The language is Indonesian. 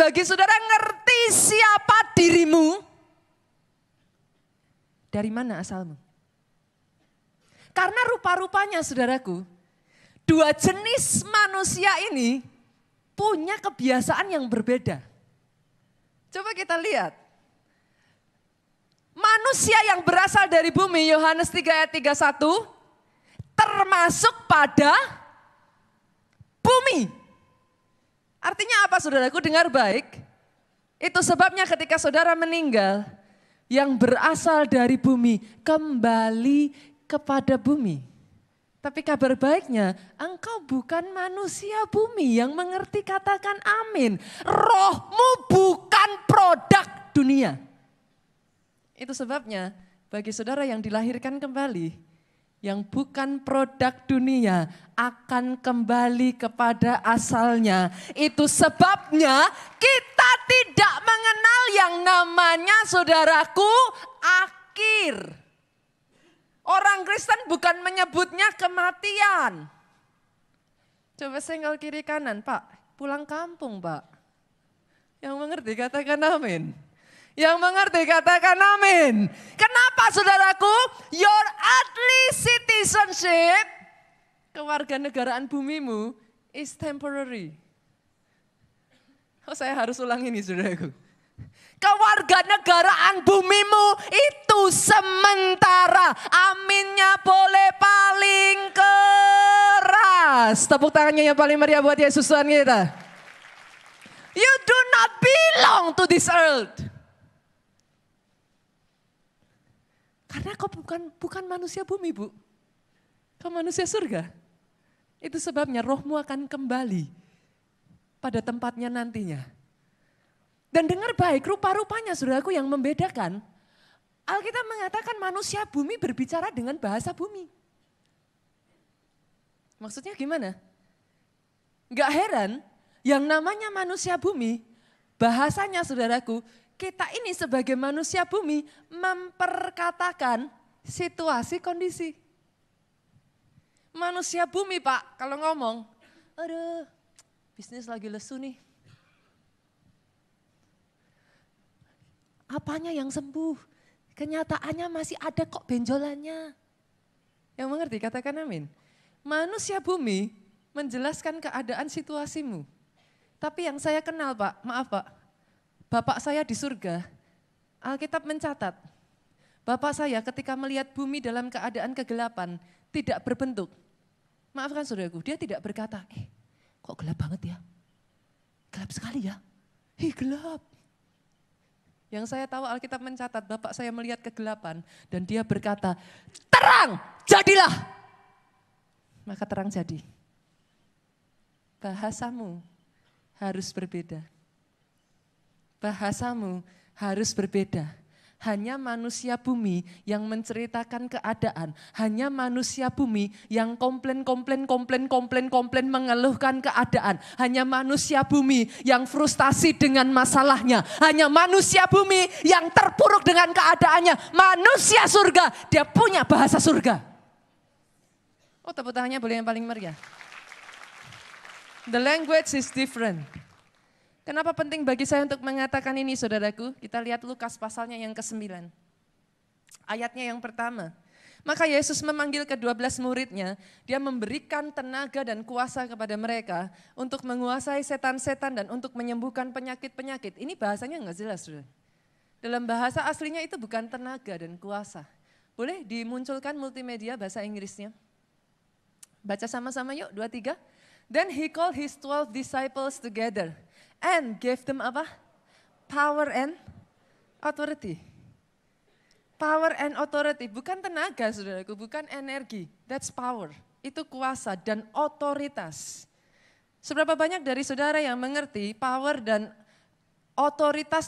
bagi saudara ngerti siapa dirimu, dari mana asalmu? Karena rupa-rupanya saudaraku, dua jenis manusia ini punya kebiasaan yang berbeda. Coba kita lihat. Manusia yang berasal dari bumi, Yohanes 3 ayat 31, termasuk pada bumi. Artinya apa saudaraku? Dengar baik. Itu sebabnya ketika saudara meninggal, yang berasal dari bumi kembali kepada bumi. Tapi kabar baiknya, engkau bukan manusia bumi yang mengerti, katakan amin. Rohmu bukan produk dunia. Itu sebabnya bagi saudara yang dilahirkan kembali, yang bukan produk dunia akan kembali kepada asalnya. Itu sebabnya kita tidak mengenal yang namanya saudaraku akhir. Orang Kristen bukan menyebutnya kematian. Coba senggol kiri kanan, Pak, pulang kampung Pak. Yang mengerti katakan amin. Yang mengerti katakan amin. Kenapa saudaraku? Your earthly citizenship, kewarganegaraan bumimu is temporary. Oh, saya harus ulang ini saudaraku. Kewarganegaraan bumimu itu sementara. Aminnya boleh paling keras. Tepuk tangannya yang paling meriah buat Yesus Tuhan kita. You do not belong to this earth. Karena kau bukan manusia bumi, Bu. Kau manusia surga. Itu sebabnya rohmu akan kembali pada tempatnya nantinya. Dan dengar baik, rupa-rupanya saudaraku yang membedakan. Alkitab mengatakan manusia bumi berbicara dengan bahasa bumi. Maksudnya gimana? Gak heran, yang namanya manusia bumi, bahasanya saudaraku, kita ini sebagai manusia bumi memperkatakan situasi kondisi. Manusia bumi Pak, kalau ngomong, aduh bisnis lagi lesu nih. Apanya yang sembuh? Kenyataannya masih ada kok benjolannya. Yang mengerti katakan amin. Manusia bumi menjelaskan keadaan situasimu. Tapi yang saya kenal Pak, maaf Pak, Bapak saya di surga, Alkitab mencatat, Bapak saya ketika melihat bumi dalam keadaan kegelapan, tidak berbentuk. Maafkan saudaraku, dia tidak berkata, kok gelap banget ya? Gelap sekali ya? Gelap. Yang saya tahu Alkitab mencatat, Bapak saya melihat kegelapan dan dia berkata, terang, jadilah. Maka terang jadi. Bahasamu harus berbeda. Bahasamu harus berbeda. Hanya manusia bumi yang menceritakan keadaan. Hanya manusia bumi yang komplain, mengeluhkan keadaan. Hanya manusia bumi yang frustasi dengan masalahnya. Hanya manusia bumi yang terpuruk dengan keadaannya. Manusia surga, dia punya bahasa surga. Oh, tepuk tangannya boleh yang paling meriah. The language is different. Kenapa penting bagi saya untuk mengatakan ini saudaraku? Kita lihat Lukas pasalnya yang ke-9. Ayatnya yang pertama. Maka Yesus memanggil ke-12 muridnya, dia memberikan tenaga dan kuasa kepada mereka untuk menguasai setan-setan dan untuk menyembuhkan penyakit-penyakit. Ini bahasanya enggak jelas, saudara. Dalam bahasa aslinya itu bukan tenaga dan kuasa. Boleh dimunculkan multimedia bahasa Inggrisnya? Baca sama-sama yuk, 2, 3. Then he called his 12 disciples together. And gave them apa? Power and authority. Power and authority, bukan tenaga saudaraku, bukan energi. That's power, itu kuasa dan otoritas. Seberapa banyak dari saudara yang mengerti power dan otoritas